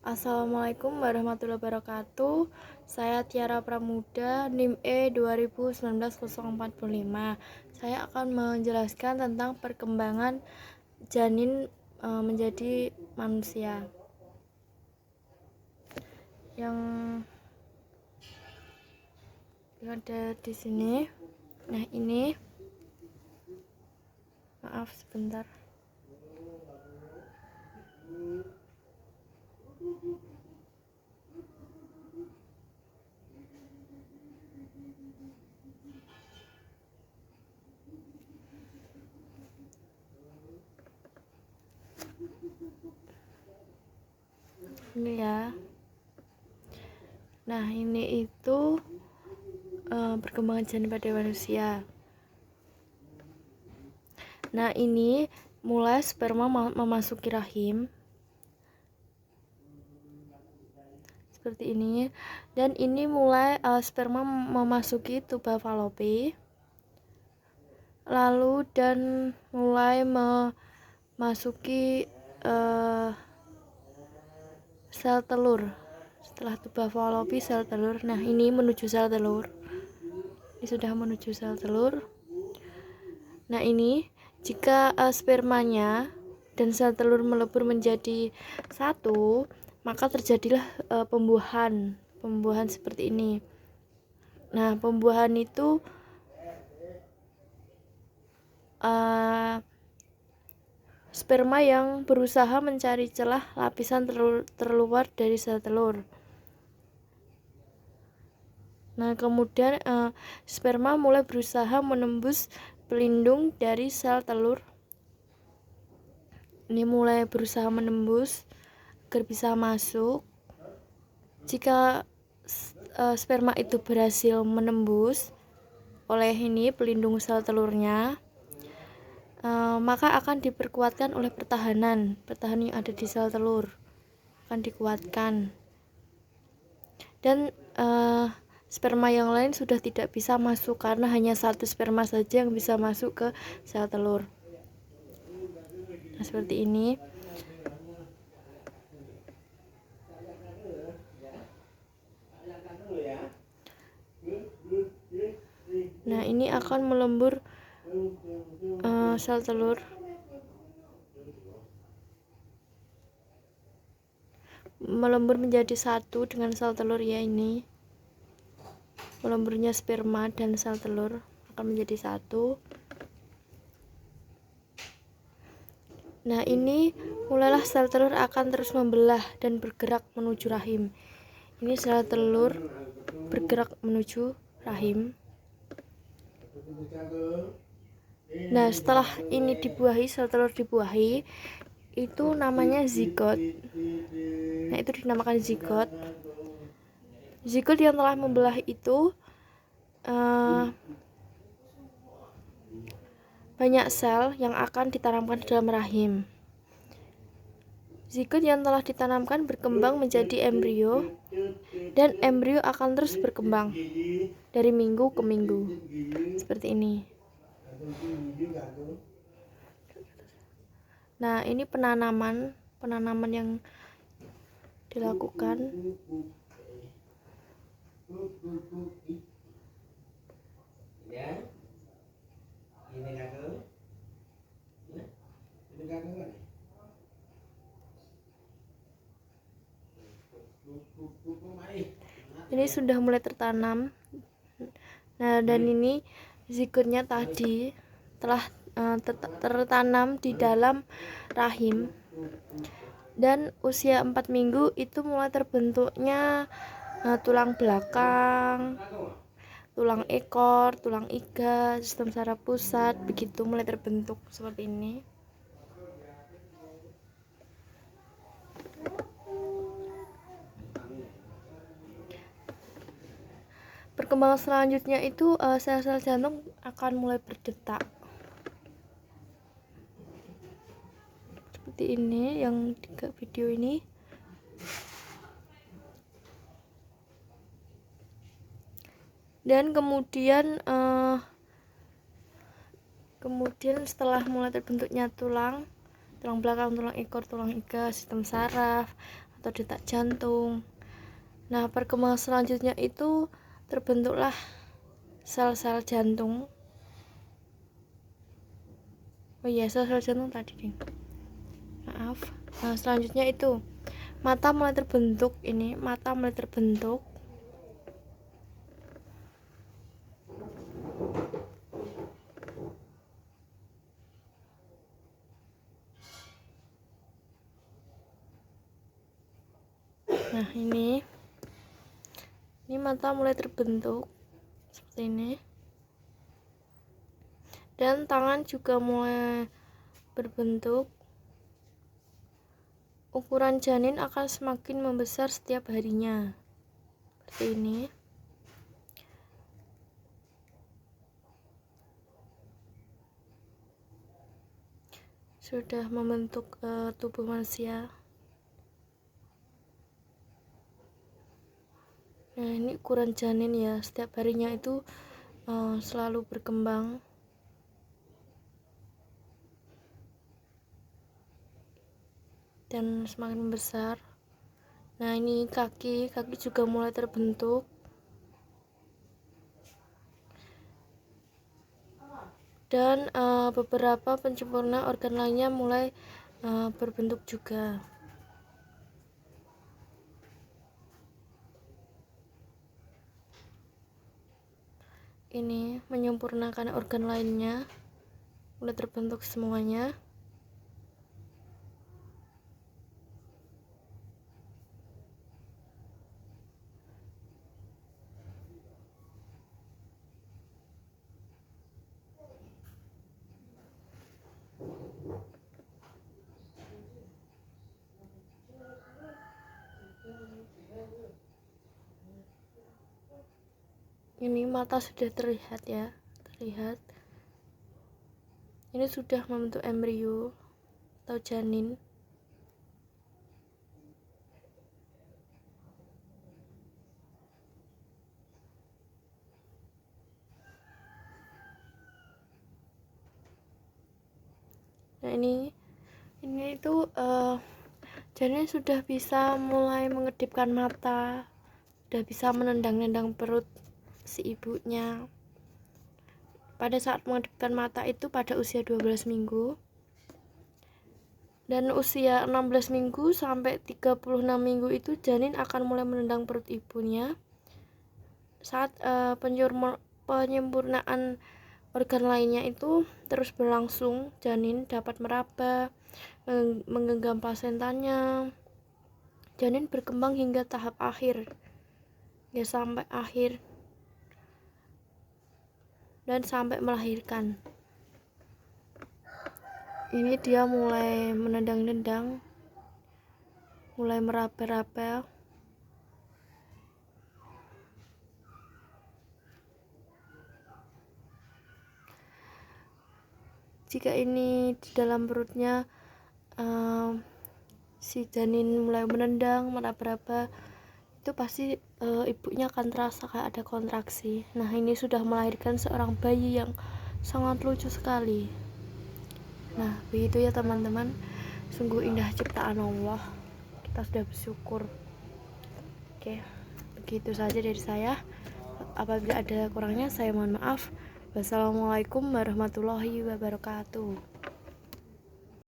Assalamualaikum warahmatullahi wabarakatuh. Saya Tiara Pramuda, NIM E 2019 045. Saya akan menjelaskan tentang perkembangan janin menjadi manusia. Yang ada di sini. Nah, ini. Maaf sebentar. Ini ya. Nah, ini itu perkembangan janin pada manusia. Nah, ini mulai sperma memasuki rahim seperti ini, dan ini mulai sperma memasuki tuba Fallopi, lalu dan mulai memasuki sel telur. Setelah tuba Fallopi, sel telur. Nah, ini menuju sel telur. Ini sudah menuju sel telur. Nah, ini jika spermanya dan sel telur melebur menjadi satu, maka terjadilah pembuahan seperti ini. Nah, pembuahan itu sperma yang berusaha mencari celah lapisan terluar dari sel telur. Nah, kemudian sperma mulai berusaha menembus pelindung dari sel telur. Ini mulai berusaha menembus agar bisa masuk. Jika sperma itu berhasil menembus oleh ini pelindung sel telurnya, maka akan diperkuatkan oleh pertahanan yang ada di sel telur, akan dikuatkan, dan sperma yang lain sudah tidak bisa masuk karena hanya satu sperma saja yang bisa masuk ke sel telur. Nah, seperti ini. Nah, ini akan melembur sel telur. Melembur menjadi satu dengan sel telur ya, ini. Melemburnya sperma dan sel telur akan menjadi satu. Nah, ini mulailah sel telur akan terus membelah dan bergerak menuju rahim. Ini sel telur bergerak menuju rahim. Nah, setelah ini dibuahi, sel telur dibuahi, itu namanya zigot. Nah, itu dinamakan zigot. Zigot yang telah membelah itu banyak sel yang akan ditanamkan di dalam rahim. Zigot yang telah ditanamkan berkembang menjadi embrio, dan embrio akan terus berkembang dari minggu ke minggu seperti ini. Nah, ini penanaman yang dilakukan. Ini sudah mulai tertanam. Nah, dan ini zigotnya tadi telah tertanam di dalam rahim, dan usia 4 minggu itu mulai terbentuknya tulang belakang, tulang ekor, tulang iga, sistem saraf pusat, begitu mulai terbentuk seperti ini. Perkembangan selanjutnya itu sel-sel jantung akan mulai berdetak seperti ini, yang di video ini. Dan kemudian setelah mulai terbentuknya tulang belakang, tulang ekor, tulang iga, sistem saraf, atau detak jantung. Nah, perkembangan selanjutnya itu terbentuklah sel-sel jantung. Oh iya, sel-sel jantung tadi, ding. Maaf. Nah, selanjutnya itu mata mulai terbentuk. Nah, ini mata mulai terbentuk seperti ini. Dan tangan juga mulai berbentuk. Ukuran janin akan semakin membesar setiap harinya. Seperti ini. Sudah membentuk tubuh manusia. Nah, ini ukuran janin ya, setiap harinya itu selalu berkembang. Dan semakin besar. Nah, ini kaki juga mulai terbentuk. Dan beberapa penyempurna organ lainnya mulai berbentuk juga. Ini menyempurnakan organ lainnya, mulai terbentuk semuanya. Ini mata sudah terlihat ya, ini sudah membentuk embrio atau janin. Nah, ini itu janin sudah bisa mulai mengedipkan mata, sudah bisa menendang-nendang perut si ibunya. Pada saat mengedipkan mata itu pada usia 12 minggu. Dan usia 16 minggu sampai 36 minggu itu janin akan mulai menendang perut ibunya. Saat penyempurnaan organ lainnya itu terus berlangsung, janin dapat meraba, menggenggam plasentanya. Janin berkembang hingga tahap akhir, ya sampai akhir, dan sampai melahirkan. Ini dia mulai menendang-nendang, mulai meraba-raba. Jika ini di dalam perutnya si janin mulai menendang, meraba-raba, itu pasti ibunya akan terasa kayak ada kontraksi. Nah, ini sudah melahirkan seorang bayi yang sangat lucu sekali. Nah, begitu ya teman-teman, sungguh indah ciptaan Allah, kita sudah bersyukur. Oke, begitu saja dari saya. Apabila ada kurangnya saya mohon maaf. Wassalamualaikum warahmatullahi wabarakatuh.